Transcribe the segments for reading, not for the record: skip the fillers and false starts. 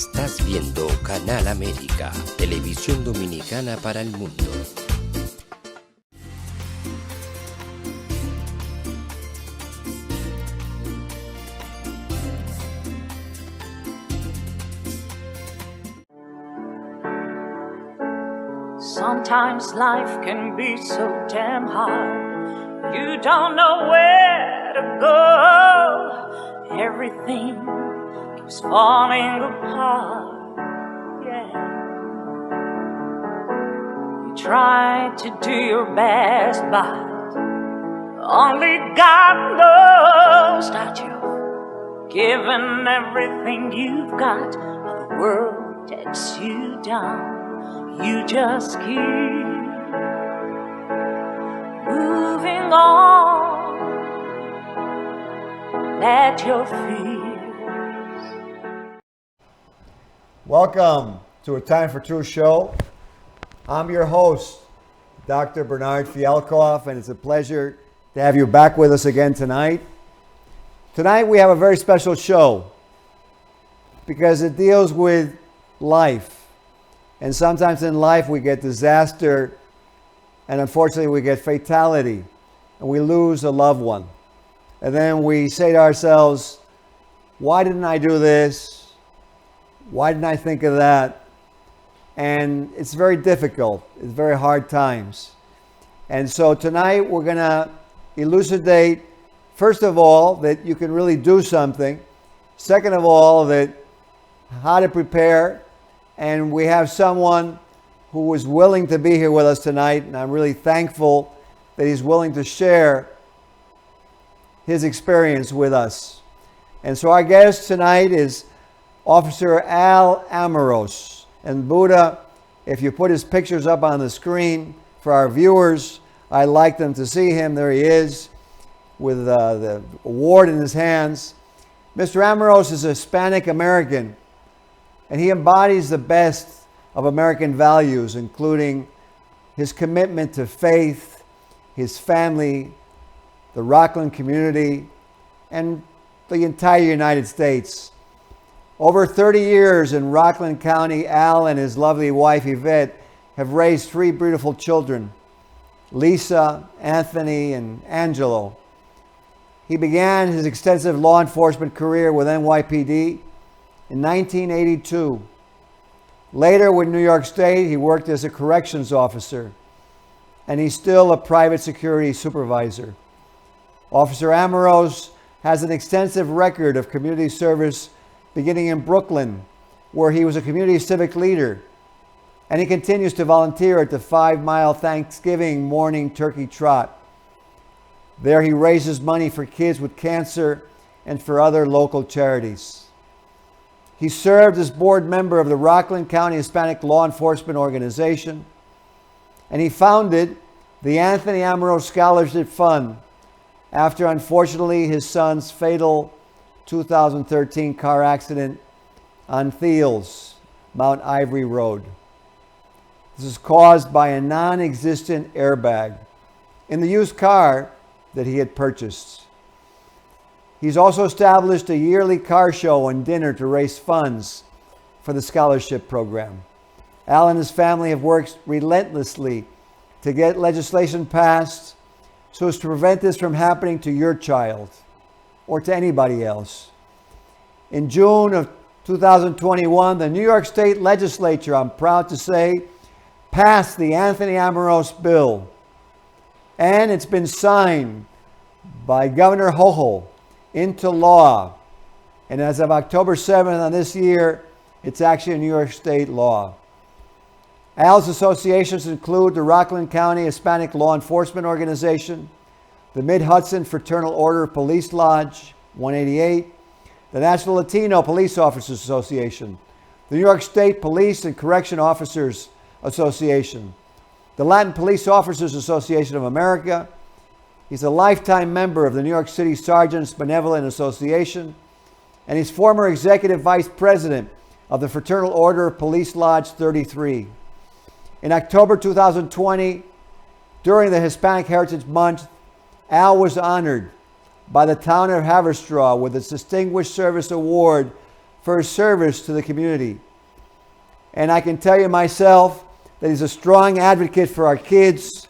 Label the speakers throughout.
Speaker 1: Estás viendo Canal América, televisión dominicana para el mundo.
Speaker 2: Sometimes life can be so damn hard. You don't know where to go. Everything keeps falling apart. Yeah. You try to do your best, but only God knows that you've given everything you've got. But the world takes you down. You just keep moving on. Let your fears.
Speaker 3: Welcome to A Time for Truth show. I'm your host, Dr. Bernard Fialkoff, and it's a pleasure to have you back with us again tonight. Tonight we have a very special show because it deals with life. And sometimes in life we get disaster, and unfortunately we get fatality, and we lose a loved one. And then we say to ourselves, why didn't I do this? Why didn't I think of that? And it's very difficult. It's very hard times. And so tonight we're going to elucidate, first of all, that you can really do something. Second of all, that how to prepare. And we have someone who was willing to be here with us tonight, and I'm really thankful that he's willing to share his experience with us. And so our guest tonight is Officer Al Amoros. And Buddha, if you put his pictures up on the screen for our viewers, I'd like them to see him. There he is with the award in his hands. Mr. Amoros is a Hispanic American, and he embodies the best of American values, including his commitment to faith, his family, the Rockland community, and the entire United States. Over 30 years in Rockland County, Al and his lovely wife Yvette have raised 3 beautiful children, Lisa, Anthony, and Angelo. He began his extensive law enforcement career with NYPD in 1982. Later with New York State, he worked as a corrections officer, and he's still a private security supervisor. Officer Amoros has an extensive record of community service beginning in Brooklyn, where he was a community civic leader, and he continues to volunteer at the 5-mile Thanksgiving morning turkey trot. There he raises money for kids with cancer and for other local charities. He served as board member of the Rockland County Hispanic Law Enforcement Organization, and he founded the Anthony Amoros Scholarship Fund after, unfortunately, his son's fatal 2013 car accident on Thiels, Mount Ivory Road. This is caused by a non-existent airbag in the used car that he had purchased. He's also established a yearly car show and dinner to raise funds for the scholarship program. Al and his family have worked relentlessly to get legislation passed so as to prevent this from happening to your child or to anybody else. In June of 2021, the New York State Legislature, I'm proud to say, passed the Anthony Amoros bill, and it's been signed by Governor Hochul into law. And as of October 7th on this year, it's actually a New York State law. Al's associations include the Rockland County Hispanic Law Enforcement Organization, the Mid-Hudson Fraternal Order Police Lodge, 188, the National Latino Police Officers Association, the New York State Police and Correction Officers Association, the Latin Police Officers Association of America. He's a lifetime member of the New York City Sergeants Benevolent Association, and he's former executive vice president of the Fraternal Order of Police Lodge 33. In October 2020, during the Hispanic Heritage Month, Al was honored by the town of Haverstraw with its Distinguished Service Award for his service to the community. And I can tell you myself that he's a strong advocate for our kids.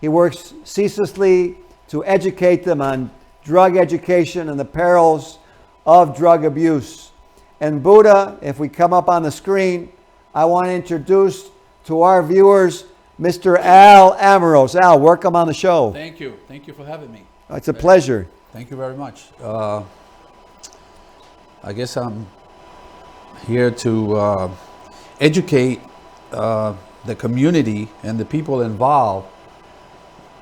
Speaker 3: He works ceaselessly to educate them on drug education and the perils of drug abuse. And Buddha, if we come up on the screen, I want to introduce to our viewers Mr. Al Amoros. Al, welcome on the show.
Speaker 4: Thank you. Thank you for having me.
Speaker 3: It's a pleasure.
Speaker 4: Thank you very much. I guess I'm here to educate the community and the people involved.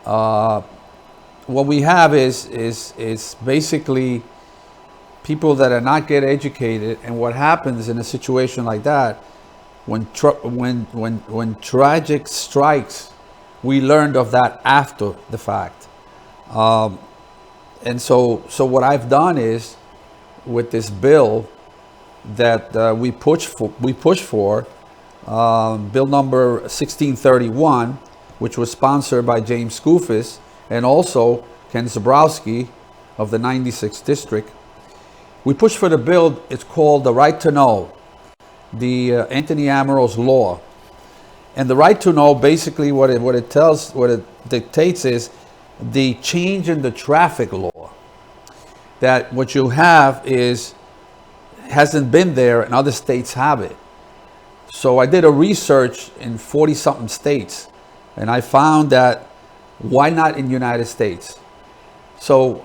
Speaker 4: What we have is basically people that are not get educated, and what happens in a situation like that, when tragic strikes, we learned of that after the fact. And so what I've done is, with this bill that we push for, bill number 1631, which was sponsored by James Skoufis and also Ken Zabrowski of the 96th District. We push for the bill. It's called the Right to Know, the Anthony Amoros Law. And the right to know, basically what it dictates is the change in the traffic law. That what you have hasn't been there, and other states have it. So I did a research in 40-something states, and I found that why not in the United States? So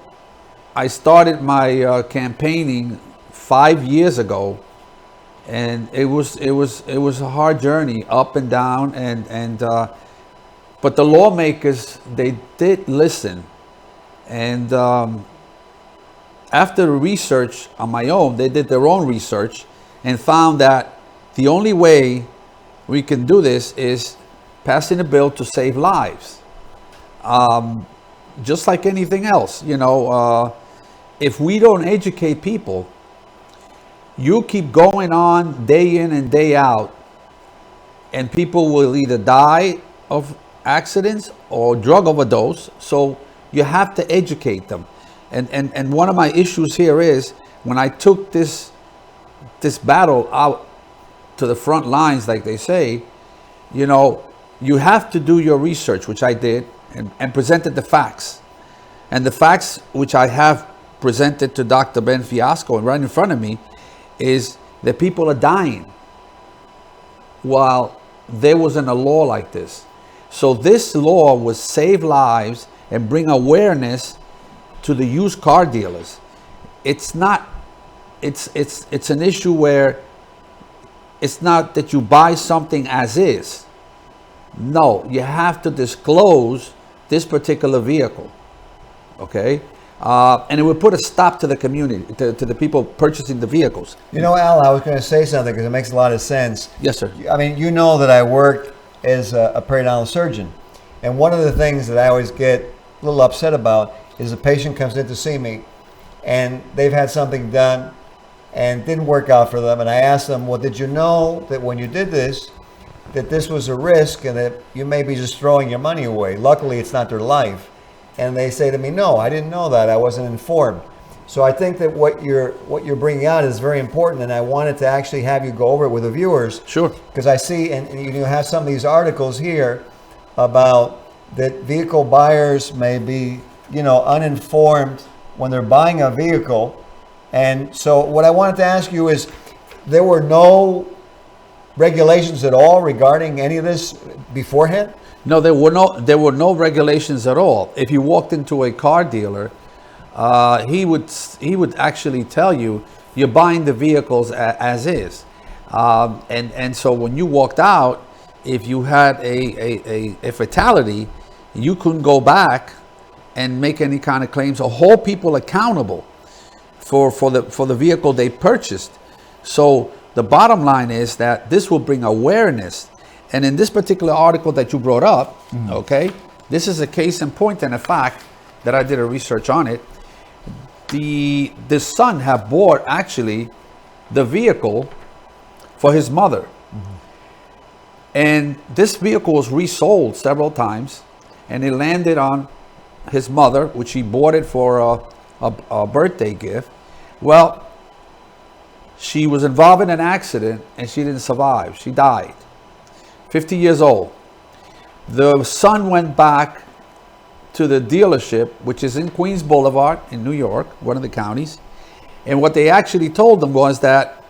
Speaker 4: I started my campaigning 5 years ago, and it was a hard journey, up and down, but the lawmakers, they did listen, and after research on my own, they did their own research and found that the only way we can do this is passing a bill to save lives. Just like anything else, if we don't educate people, you keep going on day in and day out, and people will either die of accidents or drug overdose. So you have to educate them. And one of my issues here is, when I took this battle out to the front lines, like they say, you have to do your research, which I did, and presented the facts. And the facts which I have presented to Dr. Ben Fiasco and right in front of me is that people are dying while there wasn't a law like this. So this law was save lives and bring awareness to the used car dealers. It's an issue where it's not that you buy something as is. No, you have to disclose this particular vehicle, okay? And it would put a stop to the community, to the people purchasing the vehicles.
Speaker 3: Al, I was going to say something because it makes a lot of sense.
Speaker 4: Yes, sir.
Speaker 3: I mean, that I work as a periodontal surgeon. And one of the things that I always get a little upset about is a patient comes in to see me and they've had something done and didn't work out for them. And I ask them, well, did you know that when you did this, that this was a risk and that you may be just throwing your money away? Luckily, it's not their life. And they say to me, no, I didn't know that. I wasn't informed. So I think that what you're bringing out is very important, and I wanted to actually have you go over it with the viewers.
Speaker 4: Sure.
Speaker 3: Because I see, and you have some of these articles here about that vehicle buyers may be, uninformed when they're buying a vehicle. And so what I wanted to ask you is, there were no regulations at all regarding any of this beforehand?
Speaker 4: No, there were no regulations at all. If you walked into a car dealer, he would actually tell you, you're buying the vehicles as is. And so when you walked out, if you had a fatality, you couldn't go back and make any kind of claims or hold people accountable for the vehicle they purchased. So the bottom line is that this will bring awareness. And in this particular article that you brought up, okay, this is a case in point and a fact that I did a research on it. The son had bought actually the vehicle for his mother. And this vehicle was resold several times, and it landed on his mother, which he bought it for a birthday gift. Well, She was involved in an accident and she didn't survive. She died. 50 years old. The son went back to the dealership, which is in Queens Boulevard in New York, one of the counties. And what they actually told them was that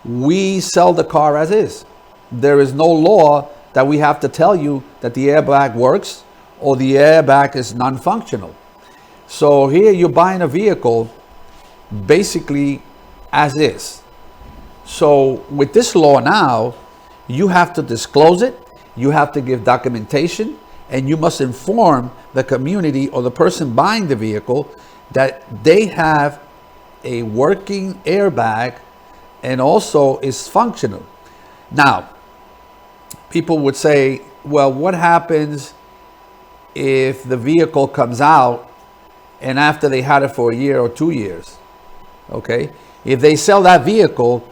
Speaker 4: we sell the car as is. There is no law that we have to tell you that the airbag works or the airbag is non-functional. So here you're buying a vehicle basically as is. So with this law now, you have to disclose it, you have to give documentation, and you must inform the community or the person buying the vehicle that they have a working airbag and also is functional. Now, people would say, well, what happens if the vehicle comes out and after they had it for a year or 2 years? Okay, if they sell that vehicle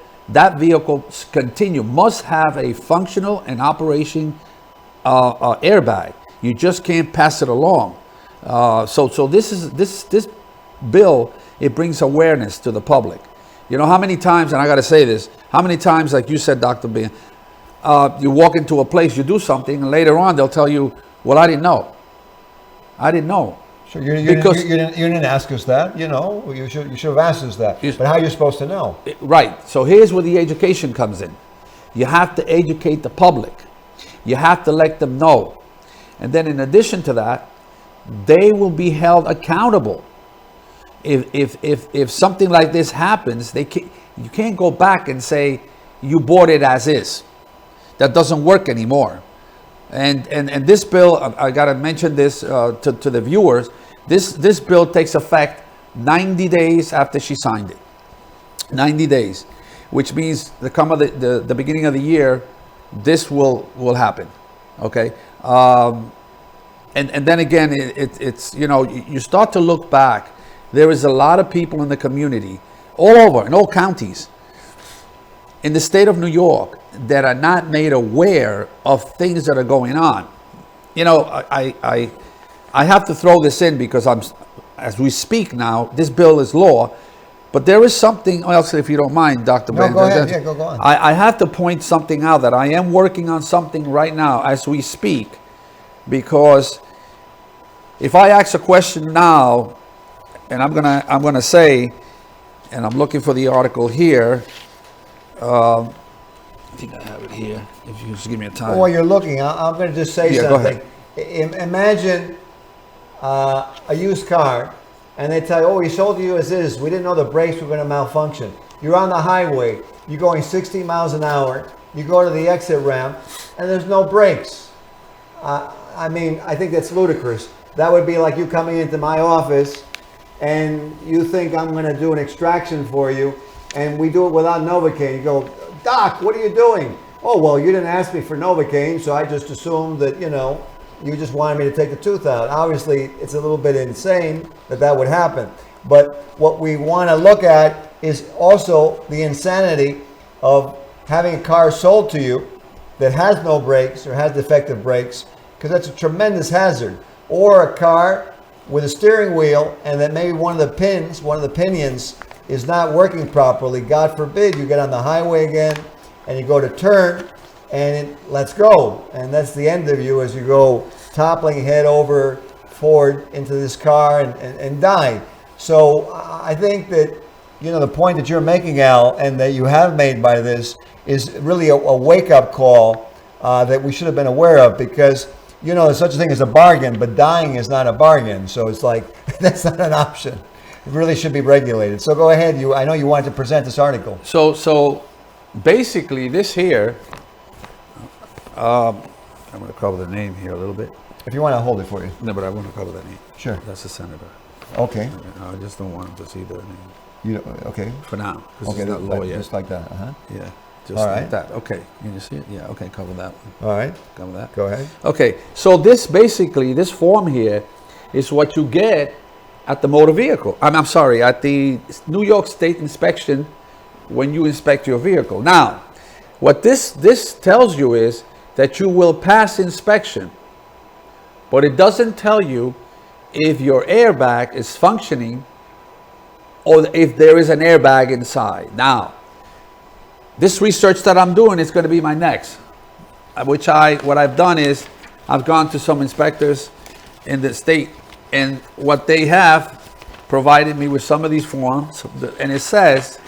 Speaker 4: must have a functional and operation airbag. You just can't pass it along. So this bill, it brings awareness to the public. You know how many times, and I got to say this, how many times, like you said, Dr. B, you walk into a place, you do something, and later on they'll tell you, well, I didn't know. I didn't know.
Speaker 3: So you didn't ask us that, you know, you should have asked us that. But how are you supposed to know?
Speaker 4: Right. So here's where the education comes in. You have to educate the public. You have to let them know. And then in addition to that, they will be held accountable. If something like this happens, you can't go back and say you bought it as is. That doesn't work anymore. And this bill, I got to mention this to the viewers. This bill takes effect 90 days after she signed it. 90 days, which means the beginning of the year, this will happen. Okay. And then again, it's you know, you start to look back. There is a lot of people in the community, all over, in all counties, in the state of New York, that are not made aware of things that are going on. You know, I have to throw this in because as we speak now, this bill is law, but there is something else, if you don't mind, Dr.
Speaker 3: No,
Speaker 4: Ben.
Speaker 3: go ahead. Yeah, go on.
Speaker 4: I have to point something out that I am working on something right now as we speak, because if I ask a question now, and I'm gonna say, and I'm looking for the article here. I think I have it here. If you just give me a time.
Speaker 3: Well, while you're looking, I'm going to just say something. Imagine a used car, and they tell you, "Oh, we sold you as is. We didn't know the brakes were going to malfunction." You're on the highway. You're going 60 miles an hour. You go to the exit ramp, and there's no brakes. I mean, I think that's ludicrous. That would be like you coming into my office, and you think I'm going to do an extraction for you, and we do it without Novocaine. You go, "Doc, what are you doing?" "Oh, well, you didn't ask me for Novocaine, so I just assumed that, you know, you just wanted me to take the tooth out." Obviously, it's a little bit insane that would happen. But what we want to look at is also the insanity of having a car sold to you that has no brakes or has defective brakes, because that's a tremendous hazard. Or a car with a steering wheel and that maybe one of the pinions is not working properly. God forbid you get on the highway again and you go to turn and let's go. And that's the end of you as you go toppling head over forward into this car and die. So I think that, you know, the point that you're making, Al, and that you have made by this is really a wake-up call that we should have been aware of, because, you know, there's such a thing as a bargain, but dying is not a bargain. So it's like, that's not an option. It really should be regulated. So go ahead. I know you wanted to present this article.
Speaker 4: So basically this here, I'm going to cover the name here a little bit.
Speaker 3: If you want, I'll hold it for you.
Speaker 4: No, but I want to cover that name.
Speaker 3: Sure.
Speaker 4: That's the senator.
Speaker 3: Okay.
Speaker 4: I just don't want him to see the name.
Speaker 3: You okay?
Speaker 4: For now.
Speaker 3: Okay,
Speaker 4: it's not law yet.
Speaker 3: just like that. Uh-huh.
Speaker 4: Yeah. Just
Speaker 3: All
Speaker 4: like
Speaker 3: right.
Speaker 4: that. Okay. Can you see it? Yeah. Okay. Cover that one.
Speaker 3: All right.
Speaker 4: Cover that.
Speaker 3: Go ahead.
Speaker 4: Okay. So this basically, this form here is what you get at the motor vehicle. I'm sorry, at the New York State inspection when you inspect your vehicle. Now, what this tells you is that you will pass inspection, but it doesn't tell you if your airbag is functioning or if there is an airbag inside. Now, this research that I'm doing is going to be my next, what I've done is I've gone to some inspectors in the state, and what they have provided me with some of these forms, and it says,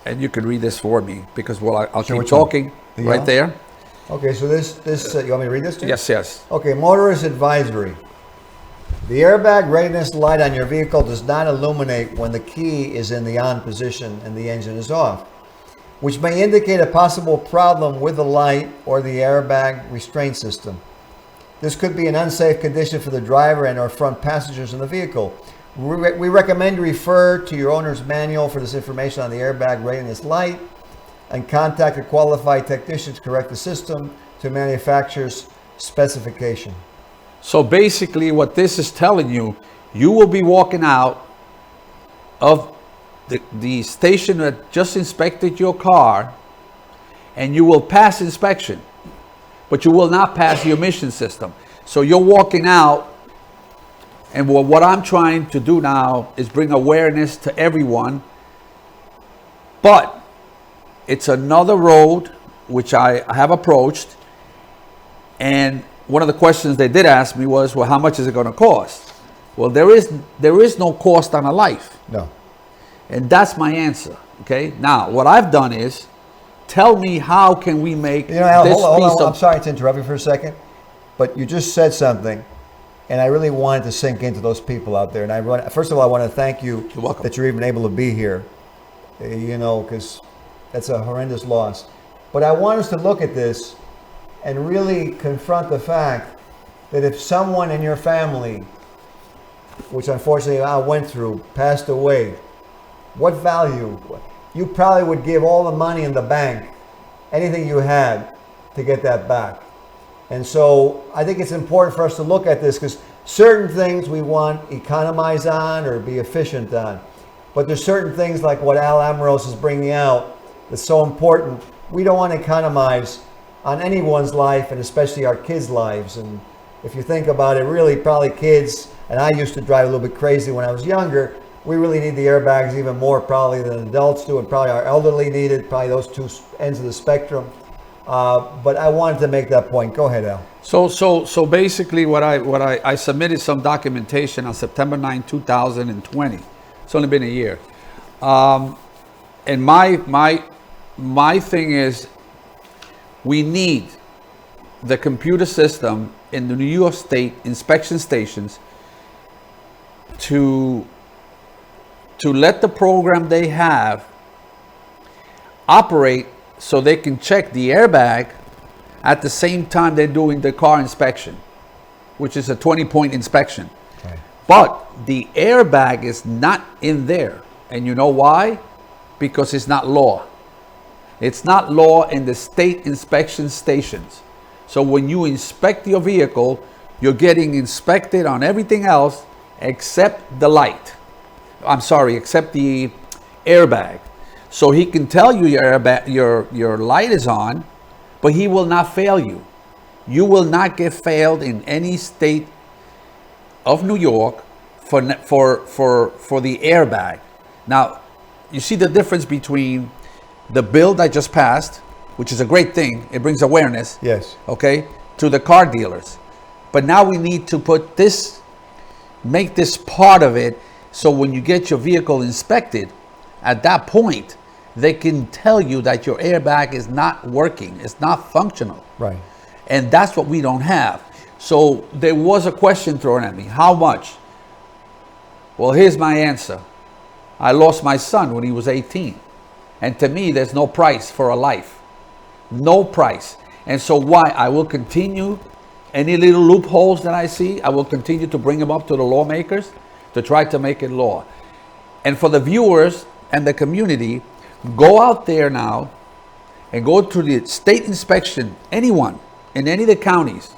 Speaker 4: and you can read this for me because I'll keep talking right there.
Speaker 3: Okay, so this you want me to read this to you?
Speaker 4: Yes.
Speaker 3: Okay, motorist advisory. The airbag readiness light on your vehicle does not illuminate when the key is in the on position and the engine is off, which may indicate a possible problem with the light or the airbag restraint system. This could be an unsafe condition for the driver and or front passengers in the vehicle. We recommend you refer to your owner's manual for this information on the airbag readiness light and contact a qualified technician to correct the system to manufacturer's specification.
Speaker 4: So basically what this is telling you, you will be walking out of the station that just inspected your car, and you will pass inspection, but you will not pass your emission system. So you're walking out, and what I'm trying to do now is bring awareness to everyone, but it's another road which I have approached, and one of the questions they did ask me was, well, how much is it going to cost? Well, there is no cost on a life.
Speaker 3: No.
Speaker 4: And that's my answer. Okay. Now, what I've done is tell me how can we make
Speaker 3: Al,
Speaker 4: this
Speaker 3: hold
Speaker 4: piece
Speaker 3: on.
Speaker 4: of.
Speaker 3: I'm sorry to interrupt you for a second, but you just said something, and I really wanted to sink into those people out there. And first of all, I want to thank you that you're even able to be here. Because that's a horrendous loss. But I want us to look at this and really confront the fact that if someone in your family, which unfortunately I went through, passed away, what value? You probably would give all the money in the bank, anything you had, to get that back. And so I think it's important for us to look at this, because certain things we want to economize on or be efficient on. But there's certain things like what Al Amoros is bringing out that's so important. We don't want to economize on anyone's life, and especially our kids' lives. And if you think about it, really probably kids, and I used to drive a little bit crazy when I was younger, we really need the airbags even more probably than adults do, and probably our elderly need it, probably those two ends of the spectrum. But I wanted to make that point. Go ahead, Al.
Speaker 4: So basically I submitted some documentation on September 9, 2020. It's only been a year. And my thing is, we need the computer system in the New York State inspection stations to let the program they have operate so they can check the airbag at the same time they're doing the car inspection, which is a 20-point inspection. Okay. But the airbag is not in there. And you know why? Because it's not law. It's not law in the state inspection stations. So when you inspect your vehicle, you're getting inspected on everything else except the light. Except the airbag. So he can tell you your light is on, but he will not fail you. You will not get failed in any state of New York for the airbag. Now, you see the difference between the bill that just passed, which is a great thing. It brings awareness.
Speaker 3: Yes.
Speaker 4: Okay, to the car dealers. But now we need to make this part of it, so when you get your vehicle inspected, at that point, they can tell you that your airbag is not working. It's not functional.
Speaker 3: Right.
Speaker 4: And that's what we don't have. So there was a question thrown at me. How much? Well, here's my answer. I lost my son when he was 18. And to me, there's no price for a life. No price. And so why? I will continue any little loopholes that I see. I will continue to bring them up to the lawmakers to try to make it law. And for the viewers and the community, go out there now and go to the state inspection, anyone in any of the counties,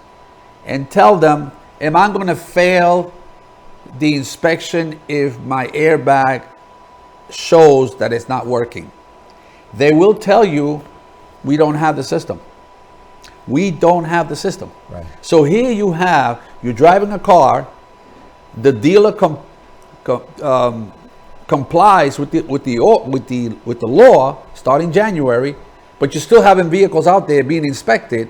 Speaker 4: and tell them, am I going to fail the inspection if my airbag shows that it's not working? They will tell you, we don't have the system. We don't have the system.
Speaker 3: Right.
Speaker 4: So here you're driving a car, the dealer complies with the law starting January, but you're still having vehicles out there being inspected,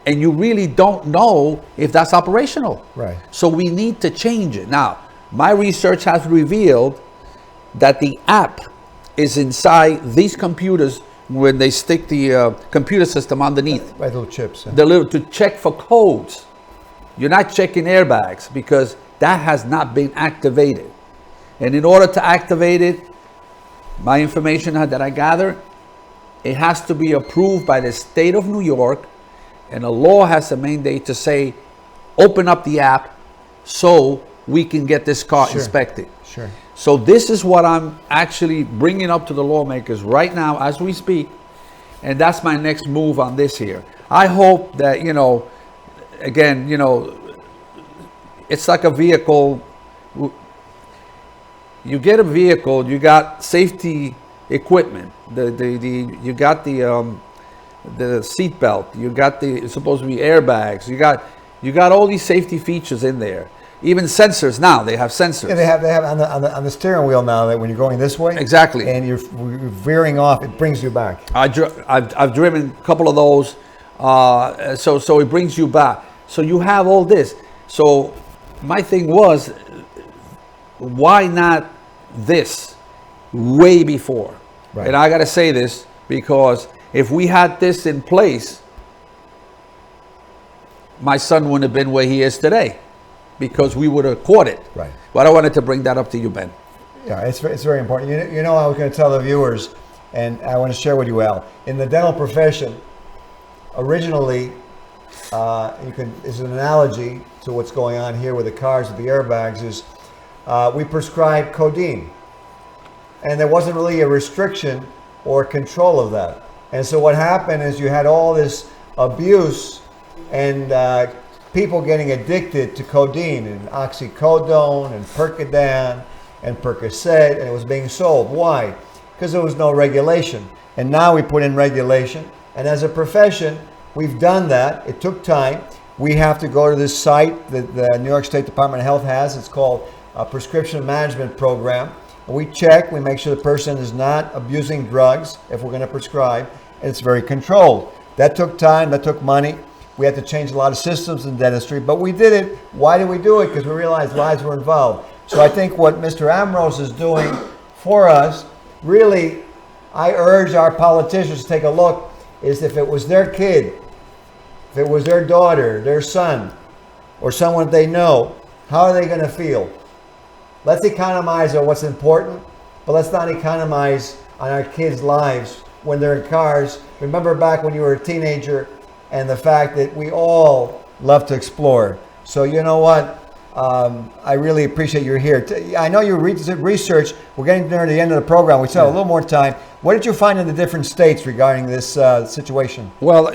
Speaker 4: and you really don't know if that's operational.
Speaker 3: Right.
Speaker 4: So we need to change it. Now, my research has revealed that the app is inside these computers when they stick the computer system underneath.
Speaker 3: Right, little chips. Yeah.
Speaker 4: The little to check for codes. You're not checking airbags because that has not been activated. And in order to activate it, my information that I gather, it has to be approved by the state of New York, and the law has a mandate to say, open up the app so we can get this car inspected.
Speaker 3: Sure.
Speaker 4: So this is what I'm actually bringing up to the lawmakers right now as we speak, and that's my next move on this here. I hope that, again, it's like a vehicle. You get a vehicle, you got safety equipment. You got the seat belt. You got it's supposed to be airbags. You got all these safety features in there. Even sensors now, they have sensors.
Speaker 3: Yeah, they have on the steering wheel now that when you're going this way.
Speaker 4: Exactly.
Speaker 3: And you're veering off, it brings you back.
Speaker 4: I've driven a couple of those, so it brings you back. So you have all this. So my thing was, why not this way before?
Speaker 3: Right.
Speaker 4: And I got to say this because if we had this in place, my son wouldn't have been where he is today, because we would have caught it.
Speaker 3: Right.
Speaker 4: But I wanted to bring that up to you, Ben.
Speaker 3: Yeah, it's very important. You know, I was going to tell the viewers, and I want to share with you, Al. In the dental profession, originally, is an analogy to what's going on here with the cars with the airbags. Is we prescribed codeine, and there wasn't really a restriction or control of that. And so what happened is you had all this abuse and people getting addicted to codeine and oxycodone and Percodan and Percocet, and it was being sold. Why? Because there was no regulation. And now we put in regulation. And as a profession, we've done that. It took time. We have to go to this site that the New York State Department of Health has. It's called a prescription management program. And we check, we make sure the person is not abusing drugs if we're going to prescribe. And it's very controlled. That took time, that took money. We had to change a lot of systems in dentistry, but we did it. Why did we do it? Because we realized lives were involved. So I think what Mr. Amoros is doing for us, really, I urge our politicians to take a look, is if it was their kid, if it was their daughter, their son, or someone they know, how are they going to feel? Let's economize on what's important, but let's not economize on our kids' lives when they're in cars. Remember back when you were a teenager, and the fact that we all love to explore. So you know what? I really appreciate you're here. I know you research. We're getting near the end of the program. We still have a little more time. What did you find in the different states regarding this situation?
Speaker 4: Well,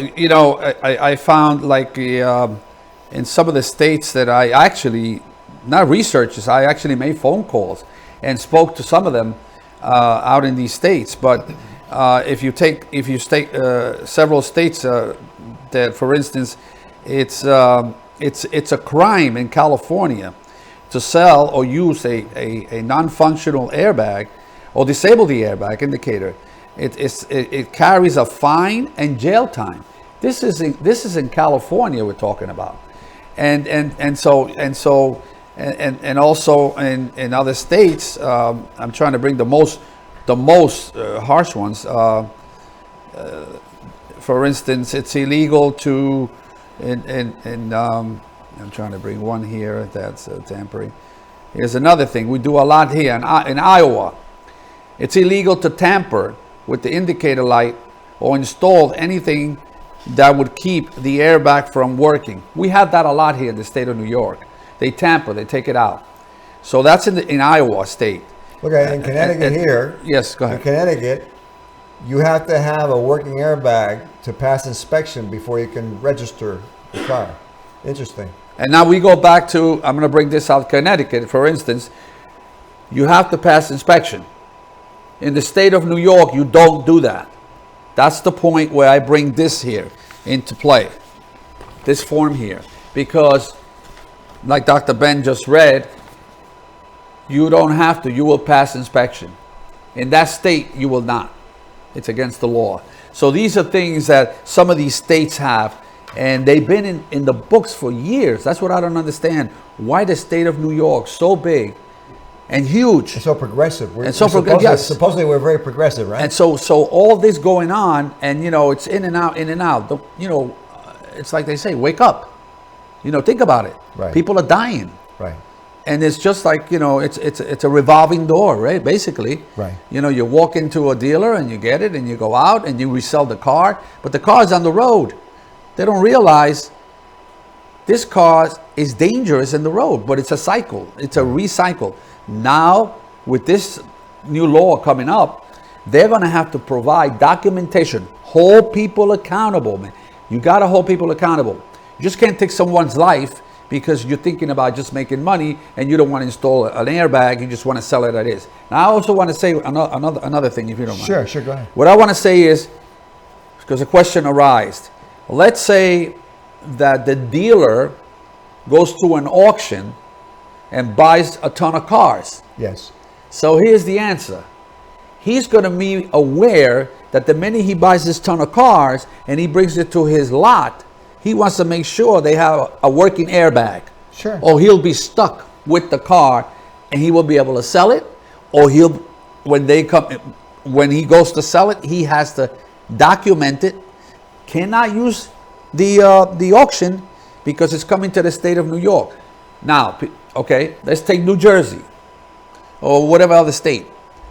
Speaker 4: I found like in some of the states that I actually, not researchers, I actually made phone calls and spoke to some of them out in these states. But if you take several states, that, for instance, it's a crime in California to sell or use a non-functional airbag or disable the airbag indicator. It carries a fine and jail time. This is in California we're talking about, and also in other states. I'm trying to bring the most harsh ones. For instance, it's illegal to, I'm trying to bring one here that's tampering. Here's another thing. We do a lot here in Iowa. It's illegal to tamper with the indicator light or install anything that would keep the airbag from working. We have that a lot here in the state of New York. They tamper, they take it out. So that's in Iowa state.
Speaker 3: Okay, in Connecticut here.
Speaker 4: Yes, go ahead.
Speaker 3: In Connecticut, you have to have a working airbag to pass inspection before you can register the car. Interesting.
Speaker 4: And now we go back to, I'm going to bring this out, Connecticut, for instance. You have to pass inspection. In the state of New York, you don't do that. That's the point where I bring this here into play, this form here. Because, like Dr. Ben just read, You don't have to. You will pass inspection. In that state, you will not. It's against the law. So these are things that some of these states have, and they've been in the books for years. That's what I don't understand. Why the state of New York so big and huge?
Speaker 3: It's so progressive. Supposedly we're very progressive, right?
Speaker 4: And so all this going on, and it's in and out, in and out. It's like they say, wake up. Think about it.
Speaker 3: Right.
Speaker 4: People are dying.
Speaker 3: Right.
Speaker 4: And it's just like, it's a revolving door, right? Basically.
Speaker 3: Right.
Speaker 4: You walk into a dealer and you get it and you go out and you resell the car, but the car's on the road. They don't realize this car is dangerous in the road, but it's a cycle. It's a recycle. Now, with this new law coming up, they're going to have to provide documentation, hold people accountable, man. You got to hold people accountable. You just can't take someone's life because you're thinking about just making money and you don't want to install an airbag. You just want to sell it as is. Now, I also want to say another thing, if you don't mind.
Speaker 3: Sure, go ahead.
Speaker 4: What I want to say is, because a question arose, let's say that the dealer goes to an auction and buys a ton of cars.
Speaker 3: Yes.
Speaker 4: So here's the answer. He's going to be aware that the minute he buys this ton of cars and he brings it to his lot, he wants to make sure they have a working airbag.
Speaker 3: Sure.
Speaker 4: Or he'll be stuck with the car and he will be able to sell it, or when he goes to sell it, he has to document it. Cannot use the auction because it's coming to the state of New York. Now, okay, let's take New Jersey or whatever other state,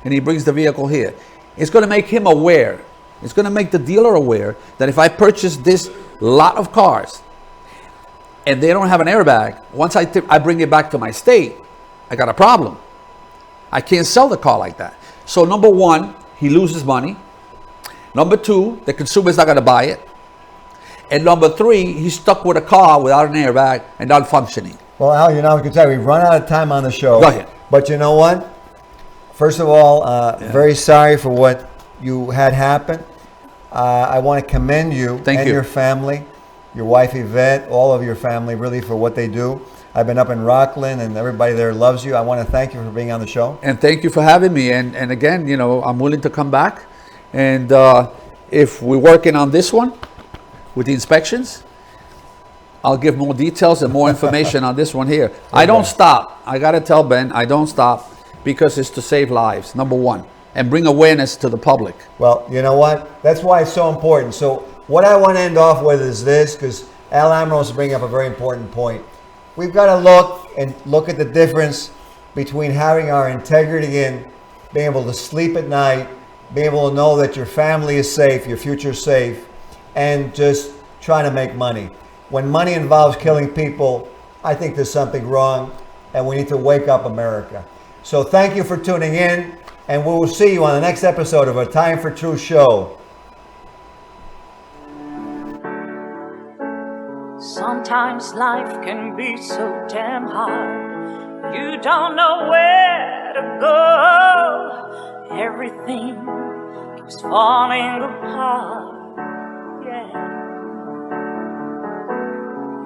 Speaker 4: and he brings the vehicle here. It's going to make him aware. It's going to make the dealer aware that if I purchase this lot of cars and they don't have an airbag, once I bring it back to my state, I got a problem. I can't sell the car like that. So number one, he loses money. Number two, the consumer's not going to buy it. And number three, he's stuck with a car without an airbag and not functioning.
Speaker 3: Well, Al, I can tell you, we've run out of time on the show.
Speaker 4: Go ahead.
Speaker 3: But you know what? First of all, very sorry for what you had happen. I want to commend you and your family, your wife Yvette, all of your family, really, for what they do. I've been up in Rockland, and everybody there loves you. I want to thank you for being on the show.
Speaker 4: And thank you for having me. And again, I'm willing to come back. And if we're working on this one with the inspections, I'll give more details and more information on this one here. Okay. I don't stop. I got to tell Ben, I don't stop because it's to save lives, number one, and bring awareness to the public.
Speaker 3: Well, you know what? That's why it's so important. So what I want to end off with is this, because Al Amoros is bringing up a very important point. We've got to look at the difference between having our integrity and being able to sleep at night, being able to know that your family is safe, your future is safe, and just trying to make money. When money involves killing people, I think there's something wrong, and we need to wake up America. So thank you for tuning in, and we will see you on the next episode of A Time for Truth show.
Speaker 2: Sometimes life can be so damn hard. You don't know where to go. Everything keeps falling apart. Yeah.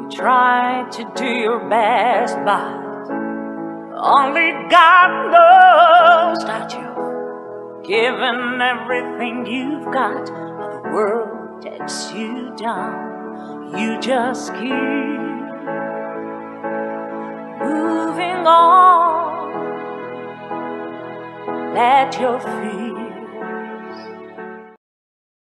Speaker 2: You try to do your best, but only God knows that you've given everything you've got. But the world takes you down. You just keep moving on. Let your feet